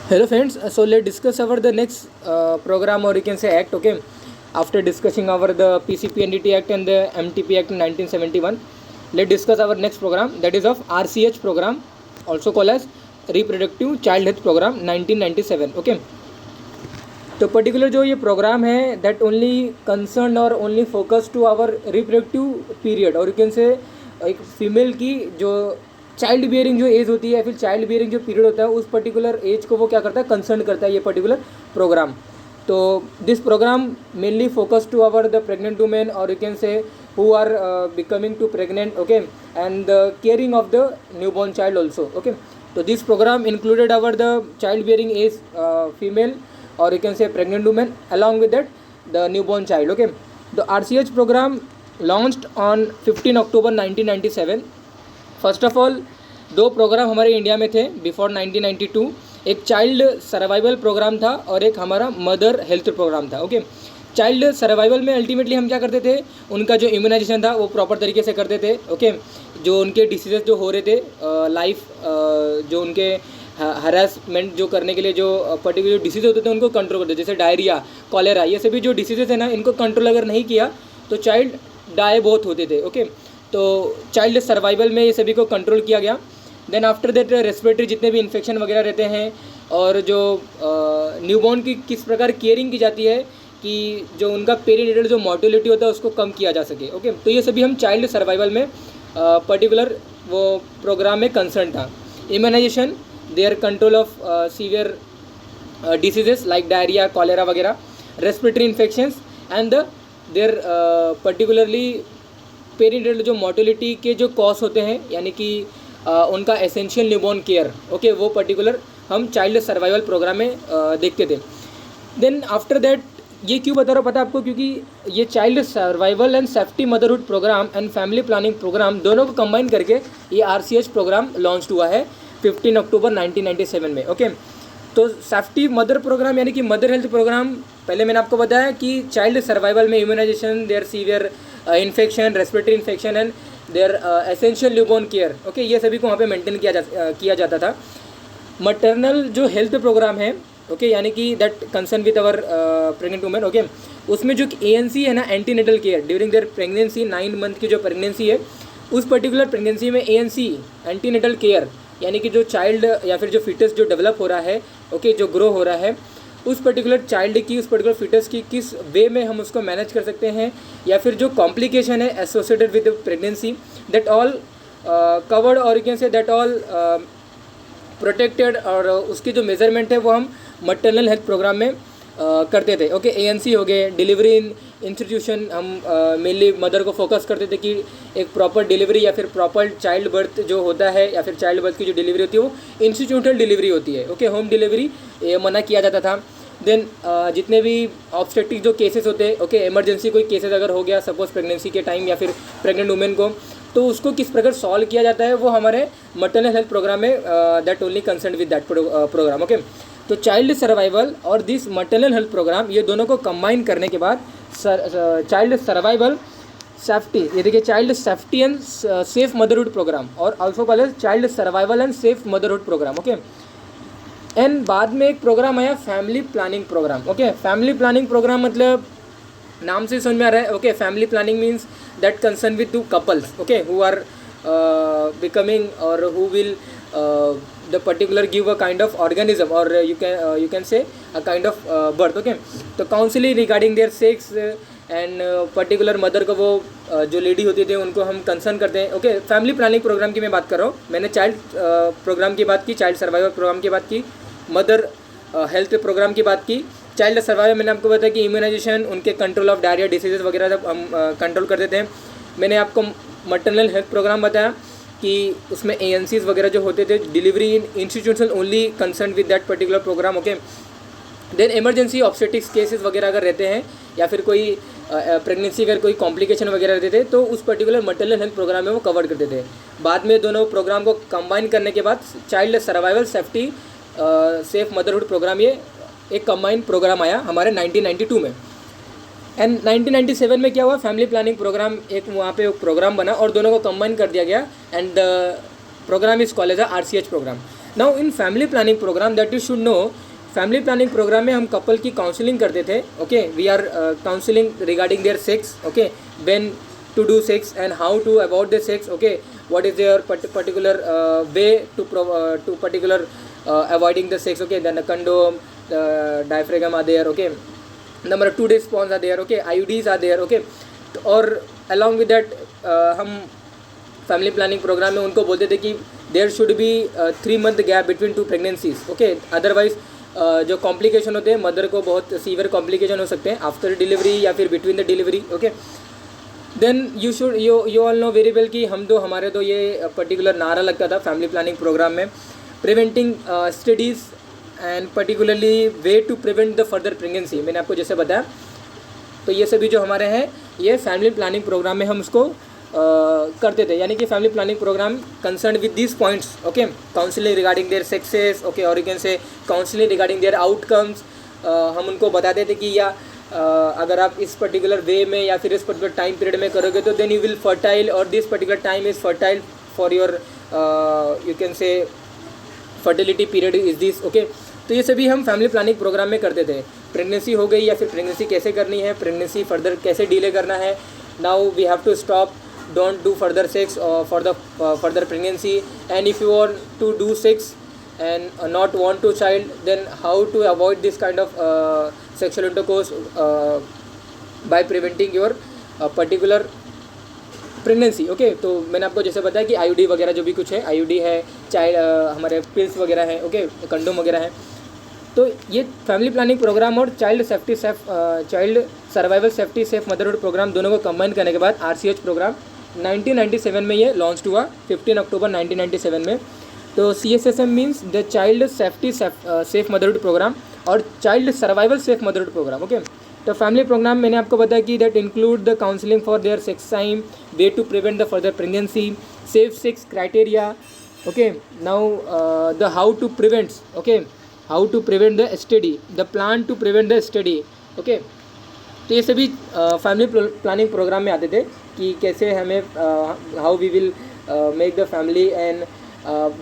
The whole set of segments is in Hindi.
Hello friends, so let's discuss our the next program or you can say act. Okay, after discussing our the PCPNDT Act and the MTP Act in 1971, let's discuss our next program, that is of RCH program, also called as Reproductive Child Health Program 1997. Okay, तो पर्टिकुलर जो ये प्रोग्राम है दैट ओनली कंसर्न और only focus to our reproductive period, और यू कैन से एक फीमेल की जो चाइल्ड बियरिंग जो एज होती है या फिर चाइल्ड बियरिंग जो पीरियड होता है उस पर्टिकुलर एज को वो क्या करता है, कंसर्न करता है ये पर्टिकुलर प्रोग्राम. तो this program mainly focus to our the pregnant women or you can say who are becoming to pregnant. Okay, and the caring of the new born child also. Okay, तो this program included our the child bearing age female or you can say pregnant women along with that the newborn child. Okay, the RCH program launched on 15 October 1997. First of all दो प्रोग्राम हमारे इंडिया में थे बिफोर 1992. एक चाइल्ड सर्वाइवल प्रोग्राम था और एक हमारा मदर हेल्थ प्रोग्राम था. ओके, चाइल्ड सर्वाइवल में अल्टीमेटली हम क्या करते थे, उनका जो इम्यूनाइजेशन था वो प्रॉपर तरीके से करते थे. ओके, जो उनके डिसीजेस जो हो रहे थे लाइफ जो उनके हरासमेंट जो करने के लिए जो पर्टिकुलर डिसीज होते थे उनको कंट्रोल करते, जैसे डायरिया, कॉलेरा, ये सभी जो डिसीजेस है ना इनको कंट्रोल अगर नहीं किया तो चाइल्ड डाई बहुत होते थे. ओके, तो चाइल्ड सर्वाइवल में ये सभी को कंट्रोल किया गया. देन आफ्टर दैट रेस्पिरेटरी जितने भी इन्फेक्शन वगैरह रहते हैं और जो न्यूबॉर्न की किस प्रकार केयरिंग की जाती है कि जो उनका पेरीनेटल जो मॉर्टेलिटी होता है उसको कम किया जा सके. ओके, तो ये सभी हम चाइल्ड सर्वाइवल में पर्टिकुलर वो प्रोग्राम में कंसर्न था. Immunization, their control of severe diseases like diarrhoea, cholera वगैरह, respiratory infections and the their particularly perinatal जो मॉर्टेलिटी के जो कॉज होते हैं यानी कि उनका एसेंशियल न्यूबॉर्न केयर. ओके, वो पर्टिकुलर हम चाइल्ड सर्वाइवल प्रोग्राम में देखते थे. देन आफ्टर दैट ये क्यों बता रहा हूँ पता है आपको, क्योंकि ये child survival and safety motherhood programme and family planning programme दोनों को कंबाइन करके ये RCH प्रोग्राम लॉन्च हुआ है 15 अक्टूबर 1997 में. ओके, तो सेफ्टी मदर प्रोग्राम यानी कि मदर हेल्थ प्रोग्राम, पहले मैंने आपको बताया कि चाइल्ड सर्वाइवल में immunisation, their severe infection, respiratory infection and their essential newborn care. Okay, ये सभी को वहाँ पे मेंटेन किया जाता था. मटर्नल जो हेल्थ प्रोग्राम है, ओके, यानी कि that concern with our pregnant women. Okay, उसमें जो ANC है ना, antenatal care during their pregnancy, 9 month की जो प्रेगनेंसी है उस पर्टिकुलर प्रेगनेंसी में ANC एंटीनेटल केयर यानी कि जो चाइल्ड या फिर जो फिटस जो डेवलप हो रहा है, ओके, जो ग्रो हो रहा है उस पर्टिकुलर चाइल्ड की, उस पर्टिकुलर फिटस की किस वे में हम उसको मैनेज कर सकते हैं या फिर जो कॉम्प्लिकेशन है associated with pregnancy, that all covered or you can say that all protected, और उसकी जो मेजरमेंट है वो हम मटर्नल हेल्थ प्रोग्राम में करते थे. ओके, ANC हो गए, डिलीवरी इन इंस्टीट्यूशन, हम मेनली मदर को फोकस करते थे कि एक प्रॉपर डिलीवरी या फिर प्रॉपर चाइल्ड बर्थ जो होता है या फिर चाइल्ड बर्थ की जो डिलीवरी होती है वो इंस्टीट्यूशनल डिलीवरी होती है. ओके, होम डिलीवरी ये मना किया जाता था. देन जितने भी ऑब्स्टेट्रिक जो केसेस होते हैं, ओके, इमरजेंसी कोई केसेस अगर हो गया सपोज प्रेगनेंसी के टाइम या फिर प्रेग्नेंट वुमेन को, तो उसको किस प्रकार सॉल्व किया जाता है वो हमारे मटर्नल हेल्थ प्रोग्राम में that only concern with that programme. Okay, तो चाइल्ड सर्वाइवल और दिस मटर्नल हेल्थ प्रोग्राम ये दोनों को कंबाइन करने के बाद चाइल्ड सर्वाइवल सेफ्टी, ये देखिए child safety and safe motherhood program or also called as child survival and safe motherhood program. Okay, and बाद में एक प्रोग्राम आया family planning programme. Okay, family planning program मतलब नाम से समझ में आ रहा है. Okay, family planning means that concern with 2 couples, okay, who are becoming or who will the particular give a kind of organism or you can say a kind of birth. Okay, तो counselling regarding their sex and particular mother को वो जो लेडी होती थी उनको हम कंसर्न करते हैं. ओके, फैमिली प्लानिंग प्रोग्राम की मैं बात कर रहा हूँ. मैंने चाइल्ड प्रोग्राम की बात की, चाइल्ड सर्वाइवल प्रोग्राम की बात की, मदर हेल्थ प्रोग्राम की बात की. चाइल्ड सर्वाइवल मैंने आपको बताया कि इम्यूनाइजेशन, उनके कंट्रोल ऑफ डायरिया डिसीजेज वगैरह सब हम कंट्रोल कर देते हैं. मैंने आपको मटर्नल हेल्थ प्रोग्राम बताया कि उसमें ANCs वगैरह जो होते थे, delivery in institutional only concern with that particular programme. Okay, then emergency obstetrics cases वगैरह अगर रहते हैं या फिर कोई प्रेगनेंसी अगर कोई कॉम्प्लिकेशन वगैरह रहते थे तो उस पर्टिकुलर मटर्नल हेल्थ प्रोग्राम में वो कवर करते थे. बाद में दोनों प्रोग्राम को कंबाइन करने के बाद child survival safety safe motherhood programme ये एक कंबाइंड प्रोग्राम आया हमारे 1992 में. एंड 1997 में क्या हुआ, फैमिली प्लानिंग प्रोग्राम एक वहाँ पे एक प्रोग्राम बना और दोनों को कंबाइन कर दिया गया and the programme is called as RCH programme. Now in family planning programme that you should know, family planning programme में हम कपल की काउंसलिंग करते थे. Okay, we are counselling regarding their sex. Okay, when to do sex and how to about the sex. Okay, what is their particular way to particular avoiding the sex. Okay, then the condom, diaphragm are there. Okay, number of 2 day spawns are there. Okay, IUDs are there. Okay, और along with that हम फैमिली प्लानिंग प्रोग्राम में उनको बोलते थे कि there should be 3 month gap between 2 pregnancies. Okay, otherwise जो कॉम्प्लिकेशन होते हैं, मदर को बहुत सीवियर कॉम्प्लिकेशन हो सकते हैं आफ्टर डिलीवरी या फिर between the delivery. Okay, then you all know very well कि हमारे तो ये पर्टिकुलर नारा लगता था फैमिली प्लानिंग प्रोग्राम में, preventing studies and particularly way to prevent the further pregnancy. मैंने आपको जैसे बताया, तो ये सभी जो हमारे हैं ये फैमिली प्लानिंग प्रोग्राम में हम उसको करते थे. यानी कि family planning program concern with this points. Okay, counselling regarding their sexes. Okay, और you can say counselling regarding their outcomes. हम उनको बताते थे कि या अगर आप इस पर्टिकुलर वे में या फिर इस पर्टिकुलर टाइम पीरियड में करोगे तो देन यू विल फर्टाइल, और this particular time is fertile for your you can से fertility period is this. Okay, तो ये सभी हम फैमिली प्लानिंग प्रोग्राम में करते थे. प्रेगनेंसी हो गई या फिर प्रेगनेंसी कैसे करनी है, प्रेगनेंसी फर्दर कैसे डिले करना है. Now we have to stop, don't do further sex for the further pregnancy, and if you want to do sex and not want to child, then how to avoid this kind of sexual intercourse by preventing your particular pregnancy. Okay, तो मैंने आपको जैसे बताया कि IUD वगैरह जो भी कुछ है, IUD है, चाइल्ड हमारे पिल्स वगैरह हैं. ओके, कंडोम वगैरह हैं. तो ये फैमिली प्लानिंग प्रोग्राम और child survival safety safe motherhood programme दोनों को कंबाइन करने के बाद RCH प्रोग्राम 1997 में ये लॉन्च हुआ, 15 अक्टूबर 1997 में. तो CSSM means the child safety safe motherhood program और child survival safe motherhood program. Okay, तो फैमिली प्रोग्राम मैंने आपको बताया कि that include the counselling for their sex time, way to prevent the further pregnancy, safe sex criteria. Okay, now the how to prevent. Okay, how to prevent the STD, the plan to prevent the STD. Okay, तो ये सभी फैमिली प्लानिंग प्रोग्राम में आते थे कि कैसे हमें how we will make the family and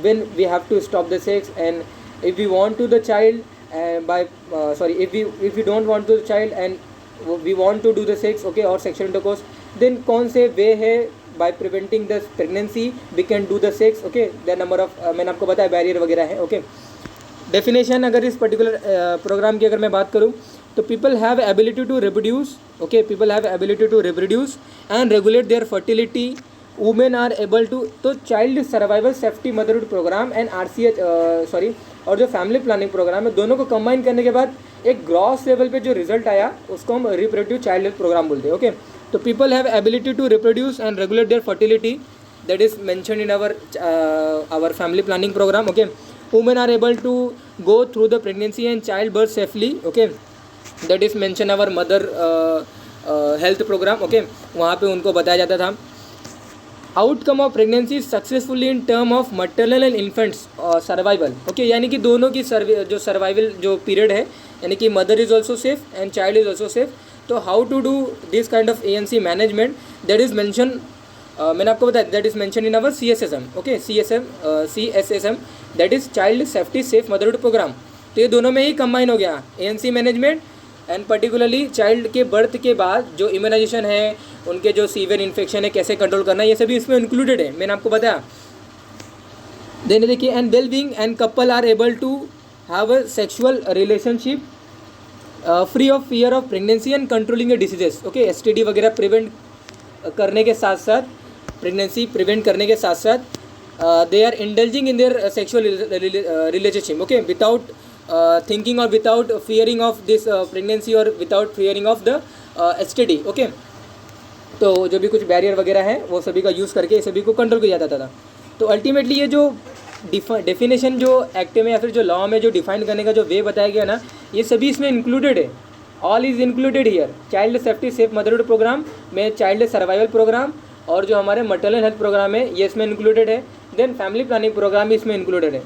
when we have to stop the sex, and if we want to the child if we don't want to the child and we want to do the sex, okay, or sexual intercourse, then कौन से वे है by preventing the pregnancy we can do the sex. okay, the number of मैंने आपको बताया बैरियर वगैरह है. ओके, डेफिनेशन अगर इस पर्टिकुलर प्रोग्राम की अगर मैं बात करूँ तो people have ability to reproduce. okay, people have ability to reproduce and regulate their fertility. Women are able to, तो child survival safety motherhood programme and RCH और जो फैमिली प्लानिंग प्रोग्राम है, दोनों को कंबाइन करने के बाद एक ग्रॉस लेवल पे जो रिजल्ट आया उसको हम रिप्रोडक्टिव चाइल्ड हेल्थ प्रोग्राम बोलते हैं. ओके, तो people have ability to reproduce and regulate their fertility, that is mention in our family planning programme. Okay, women are able to go through the pregnancy and child birth safely. Okay, that is mention our mother health programme. Okay, वहाँ पे उनको बताया जाता था outcome of pregnancy successfully in term of maternal and infants survival. Okay, यानी कि दोनों की जो सर्वाइवल जो पीरियड है, यानी कि mother is also safe and child is also safe. तो how to do this kind of ANC management, that is mention, मैंने आपको बताया that is mention in our CSSM. Okay, CSSM that is child safety safe motherhood program. तो ये दोनों में ही कंबाइन हो गया, ANC management and particularly child के बर्थ के बाद जो इम्यूनाइजेशन है, उनके जो सीवियर इन्फेक्शन है कैसे कंट्रोल करना है, ये सभी इसमें इंक्लूडेड है, मैंने आपको बताया. देन देखिए, and well being and couple are able to have a sexual relationship free of fear of pregnancy and controlling diseases. Okay, STD वगैरह प्रिवेंट करने के साथ साथ, प्रेगनेंसी प्रिवेंट करने के साथ साथ they are indulging in their sexual relationship. Okay, without thinking or without fearing of this pregnancy or without fearing of the STD. Okay, तो जो भी कुछ बैरियर वगैरह है वो सभी का यूज़ करके सभी को कंट्रोल किया जाता था. तो अल्टीमेटली ये जो डेफिनेशन जो एक्ट में या फिर जो लॉ में जो डिफाइन करने का जो वे बताया गया ना, ये सभी इसमें इंक्लूडेड है. All is included here. Child safety safe motherhood programme में चाइल्ड सर्वाइवल प्रोग्राम और जो हमारे मटरनल हेल्थ प्रोग्राम है ये इसमें इंक्लूडेड है. देन फैमिली प्लानिंग प्रोग्राम भी इसमें इंक्लूडेड है.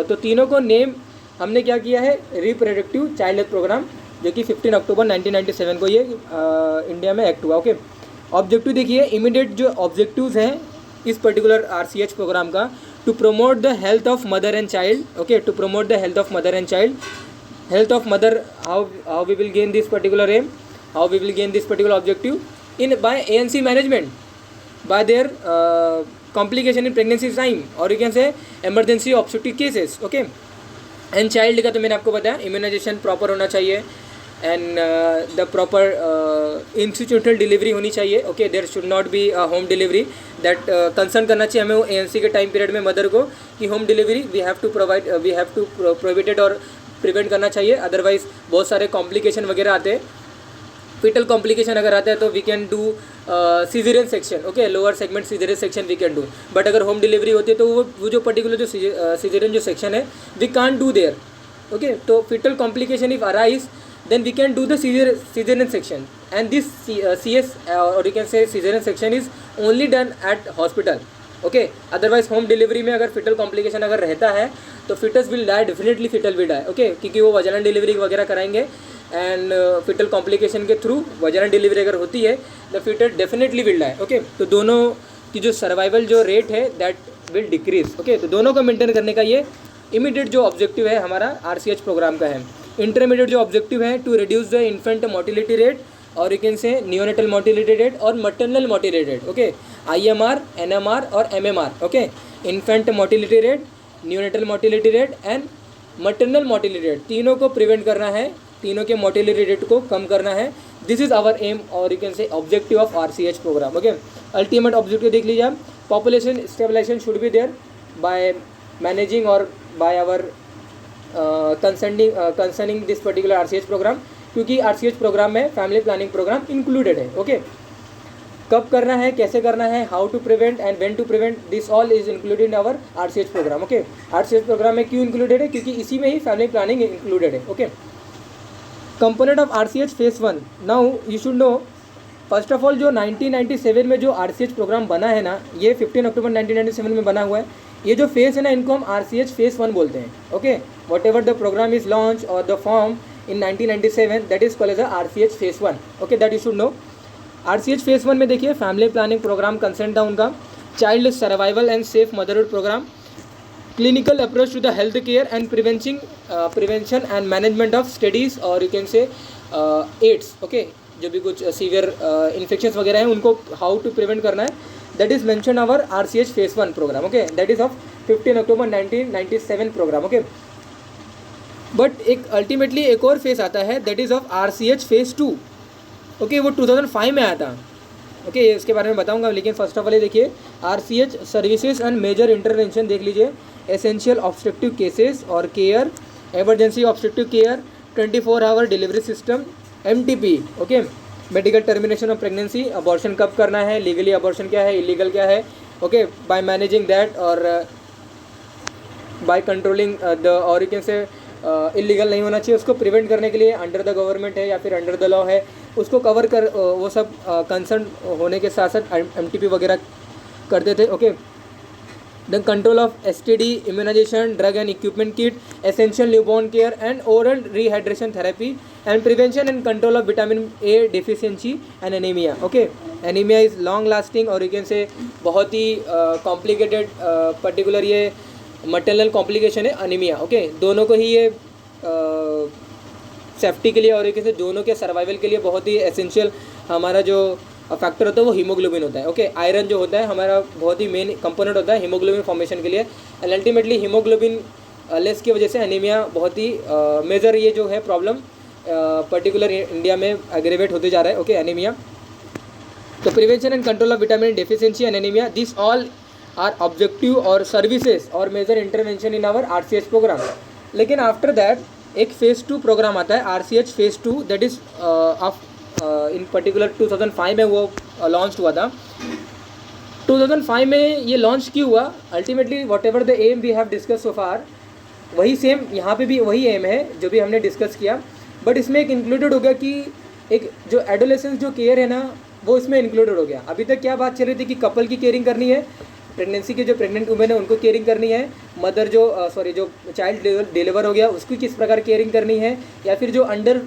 तो तीनों को नेम हमने क्या किया है, रिप्रोडक्टिव चाइल्ड हेल्थ प्रोग्राम, जो कि 15 अक्टूबर 1997 को ये इंडिया में एक्ट हुआ. ओके, ऑब्जेक्टिव देखिए, इमीडिएट जो ऑब्जेक्टिव्स हैं इस पर्टिकुलर RCH प्रोग्राम का, to promote the health of mother and child. Okay, to promote the health of mother and child. Health of mother, how we will gain this particular aim, how we will gain this particular objective in by ANC management, by their complication in pregnancy time, or you can say emergency obstetric cases. Okay, and child का तो मैंने आपको बताया, इम्यूनाइजेशन प्रॉपर होना चाहिए and the proper institutional delivery होनी चाहिए. Okay, there should not be home delivery. That concern करना चाहिए हमें वो ANC के टाइम पीरियड में मदर को कि home delivery we have to prohibited और प्रिवेंट करना चाहिए. अदरवाइज बहुत सारे कॉम्प्लिकेशन वगैरह आते हैं. फीटल कॉम्प्लिकेशन अगर आता है तो we can do caesarean section. Okay, lower segment caesarean section we can do. But अगर होम डिलीवरी होती है तो वो जो पर्टिकुलर जो सीजरियन जो सेक्शन है we can't do there. Okay, तो foetal complication if arise then we can do the cesarean section, and this CS or you can say cesarean section is only done at hospital. Okay, otherwise home delivery में अगर fetal complication अगर रहता है तो fetus will die, definitely fetal will die. Okay, क्योंकि वो vaginal delivery वगैरह कराएंगे and fetal complication के through vaginal delivery अगर होती है the fetus definitely will die. Okay, तो दोनों की जो सर्वाइवल जो रेट है दैट विल डिक्रीज. ओके, तो दोनों को मेंटेन करने का ये इमीडिएट जो ऑब्जेक्टिव है हमारा RCH प्रोग्राम का है. इंटरमीडिएट जो ऑब्जेक्टिव है to reduce the infant mortality rate or you can say neonatal mortality rate or maternal mortality rate. Okay, IMR, NMR और MMR. Okay, infant mortality rate, neonatal mortality rate and maternal mortality rate, तीनों को प्रिवेंट करना है, तीनों के मोटिलिटी रेट को कम करना है. This is our aim or you can say objective of RCH program. Okay, ultimate objective देख लीजिए आप. Population stabilization should be there by managing or by our concerning this particular RCH program, क्योंकि RCH प्रोग्राम में फैमिली प्लानिंग प्रोग्राम इंक्लूडेड है. ओके, कब करना है, कैसे करना है, how to prevent and when to prevent, this all is included in our RCH program. Okay, RCH program में क्यों इंक्लूडेड है, क्योंकि इसी में ही फैमिली प्लानिंग इंक्लूडेड है. Okay, component of RCH phase 1. Now you should no first of all जो 1997 में जो RCH प्रोग्राम बना है ना, ये 15 अक्टूबर 1997 में बना हुआ है. ये जो फेज़ है ना इनको हम RCH फेज 1 बोलते हैं. Okay, whatever the programme is launch or the form in 1997 that is called as RCH phase 1. Okay, that you should know. RCH phase 1 में देखिए फैमिली प्लानिंग प्रोग्राम कंसेंट था उनका, child survival and safe motherhood program, clinical approach to the health care and prevention and management of studies or you can say AIDS. Okay, जो भी कुछ सीवियर इन्फेक्शंस वगैरह हैं उनको हाउ टू प्रिवेंट करना है, that is mention our RCH phase 1 programme. Okay, that is of 15 October 1997 programme. Okay, but एक अल्टीमेटली एक और फेज आता है that is of RCH phase 2. Okay, वो 2005 में आया था. ओके, इसके बारे में बताऊंगा, लेकिन फर्स्ट ऑफ ऑल ये देखिए RCH services and major intervention देख लीजिए. एसेंशियल ऑब्स्ट्रक्टिव केसेस और care, emergency obstructive care, 24 hour delivery system, MTP. Okay, medical termination of pregnancy, abortion कब करना है, लीगली अबॉर्शन क्या है, इलीगल क्या है. ओके, बाय मैनेजिंग दैट और बाय कंट्रोलिंग द और यू कैन से इलीगल नहीं होना चाहिए, उसको प्रिवेंट करने के लिए अंडर द गवर्नमेंट है या फिर अंडर द लॉ है, उसको कवर कर वो सब कंसर्न होने के साथ साथ MTP वगैरह करते थे. Okay, the control of STD, immunisation, drug and equipment kit, essential newborn care and oral rehydration therapy and prevention and control of vitamin A deficiency and anaemia. Okay, anaemia is long lasting और यू कैन से बहुत ही कॉम्प्लिकेटेड पर्टिकुलर ये मटर्नल कॉम्प्लिकेशन है अनीमिया. ओके, दोनों को ही ये सेफ्टी के लिए और एक से दोनों के सर्वाइवल के लिए बहुत ही एसेंशियल हमारा जो फैक्टर होता है वो हीमोग्लोबिन होता है. ओके, आयरन जो होता है हमारा बहुत ही मेन कंपोनेंट होता है हीमोग्लोबिन फॉर्मेशन के लिए, एंड अल्टीमेटली हीमोग्लोबिन लेस की वजह से एनीमिया बहुत ही मेजर ये जो है प्रॉब्लम पर्टिकुलर इंडिया में एग्रेवेट होते जा रहा है. Okay, anaemia. तो prevention and control of vitamin deficiency and anaemia, this all are objective और सर्विसेज और major intervention in our RCH programme. लेकिन आफ्टर दैट एक फेज़ 2 प्रोग्राम आता है RCH phase 2, that is of in particular 2005 में वो लॉन्च हुआ था. 2005 में ये लॉन्च क्यों हुआ, ultimately whatever the um we have discuss so far, वही सेम यहाँ पे भी वही एम है जो भी हमने डिस्कस किया, बट इसमें एक इंक्लूडेड हो गया कि एक जो एडोलेसेंस जो केयर है ना वो इसमें इंक्लूडेड हो गया. अभी तक क्या बात चल रही थी कि कपल की केयरिंग करनी है, प्रेगनेंसी के जो प्रेग्नेंट वुमेन है उनको केयरिंग करनी है, मदर जो जो चाइल्ड डिलीवर हो गया उसकी किस प्रकार केयरिंग करनी है, या फिर जो अंडर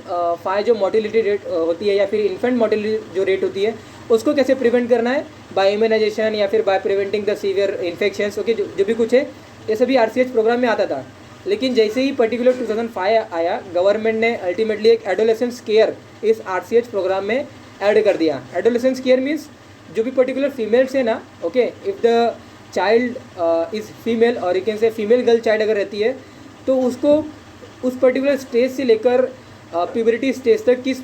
5 जो मोटिलिटी रेट होती है या फिर इन्फेंट मोटिलिटी जो रेट होती है उसको कैसे प्रिवेंट करना है, बाय इम्यूनाइजेशन या फिर by preventing the severe infections. Okay, जो भी कुछ है ये सभी RCH प्रोग्राम में आता था। लेकिन जैसे ही पर्टिकुलर 2005 आया, गवर्नमेंट ने अल्टीमेटली एक एडोलेसेंस केयर इस RCH प्रोग्राम में ऐड कर दिया। एडोलेसेंस केयर मीन्स जो भी पर्टिकुलर फीमेल्स है ना, okay, if the child is female और you can say female girl child अगर रहती है तो उसको उस पर्टिकुलर स्टेज से लेकर प्यूबरिटी स्टेज तक किस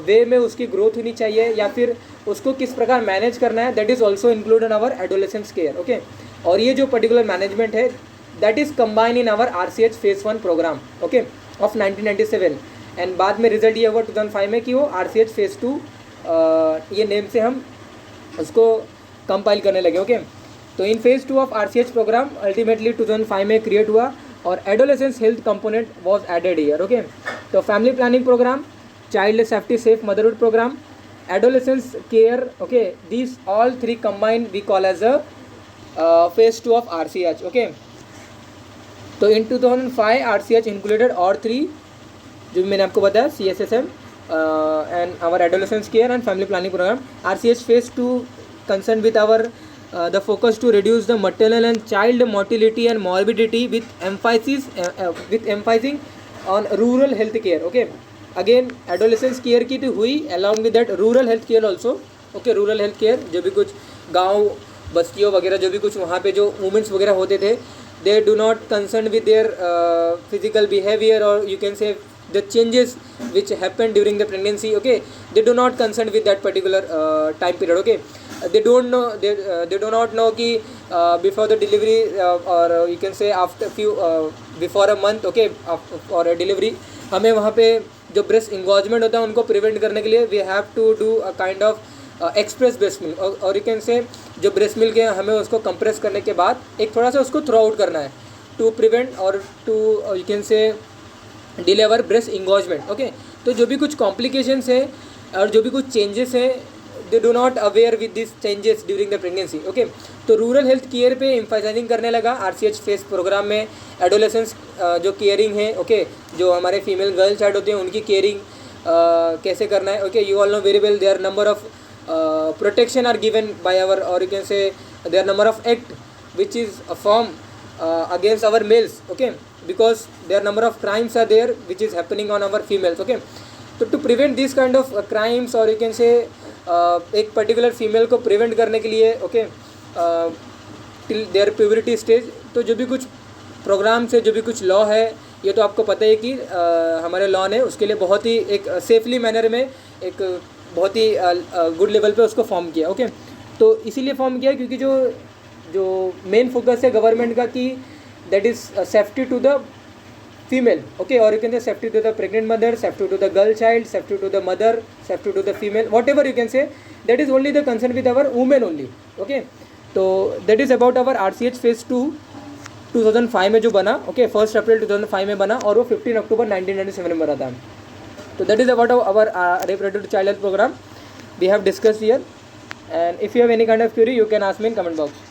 वे में उसकी ग्रोथ होनी चाहिए या फिर उसको किस प्रकार मैनेज करना है, that is also include in our adolescence care. Okay, और ये जो पर्टिकुलर मैनेजमेंट है that is combine in our RCH phase 1 programme, okay, of 1997। And बाद में रिजल्ट ये हुआ 2005 में कि वो RCH फेज 2 ये नेम से हम उसको कंपाइल करने लगे। ओके, तो in phase 2 of RCH programme ultimately 2005 में क्रिएट हुआ और adolescence health component was added here. Okay, तो family planning programme, child safety safe motherhood programme, adolescence care, okay, these all three combined we call as a phase 2 of RCH। Okay, तो इन 2005 RCH इंक्लूडेड और 3 जो मैंने आपको बताया, CSSM and our adolescence care and family planning program. RCH phase 2 concerned with our the focus to reduce the maternal and child mortality and morbidity with emphasizing on rural health care. Okay, again adolescence care की तो हुई, along with that rural health care also. Okay, rural health care जो भी कुछ गाँव बस्तियों वगैरह जो भी कुछ वहाँ पे जो वुमेंस वगैरह होते थे, they do not concerned with their physical behavior or you can say the changes which happen during the pregnancy. Okay, they do not concerned with that particular time period. Okay, they don't know, they do not know कि before the delivery or you can say after few before a month, okay, or a delivery हमें वहाँ पे जो ब्रेस्ट इंगॉजमेंट होता है उनको प्रिवेंट करने के लिए we have to do a kind of express breast milk, और यू कैन से जो ब्रेस्ट मिल्क है हमें उसको कंप्रेस करने के बाद एक थोड़ा सा उसको थ्रो आउट करना है टू प्रिवेंट और to you can say deliver breast engorgement. Okay, तो जो भी कुछ कॉम्प्लिकेशंस है और जो भी कुछ चेंजेस है they do not aware with this changes during the pregnancy. Okay, तो रूरल हेल्थ केयर पे एम्फसाइजिंग करने लगा RCH फेस प्रोग्राम में। एडोलेसेंस जो केयरिंग है, ओके, जो हमारे फीमेल गर्ल चाइल्ड होते हैं उनकी केयरिंग कैसे करना है। Okay, you all know very well there number of protection are given by our, or you can say there are number of act which is a form against our males. Okay, because there are number of crimes are there which is happening on our females. Okay, so to prevent this kind of crimes or you can say एक particular female को prevent करने के लिए, okay, till their puberty stage, तो जो भी कुछ प्रोग्राम से जो भी कुछ लॉ है ये तो आपको पता है कि हमारे लॉ ने उसके लिए बहुत ही एक सेफली मैनर में एक बहुत ही गुड लेवल पे उसको फॉर्म किया। ओके, तो इसीलिए फॉर्म किया क्योंकि जो मेन फोकस है गवर्नमेंट का कि that is safety to the female. Okay, और you can say safety to the pregnant mother, safety to the girl child, safety to the mother, safety to the female, whatever you can say, that is only the concern with our women only. Okay, तो that is about our RCH phase 2 2005 में जो बना। ओके, 1 अप्रैल 2005 में बना और वो 15 अक्टूबर 1997 में बना था। So that is about our reproductive child health program we have discussed here, and if you have any kind of query you can ask me in comment box.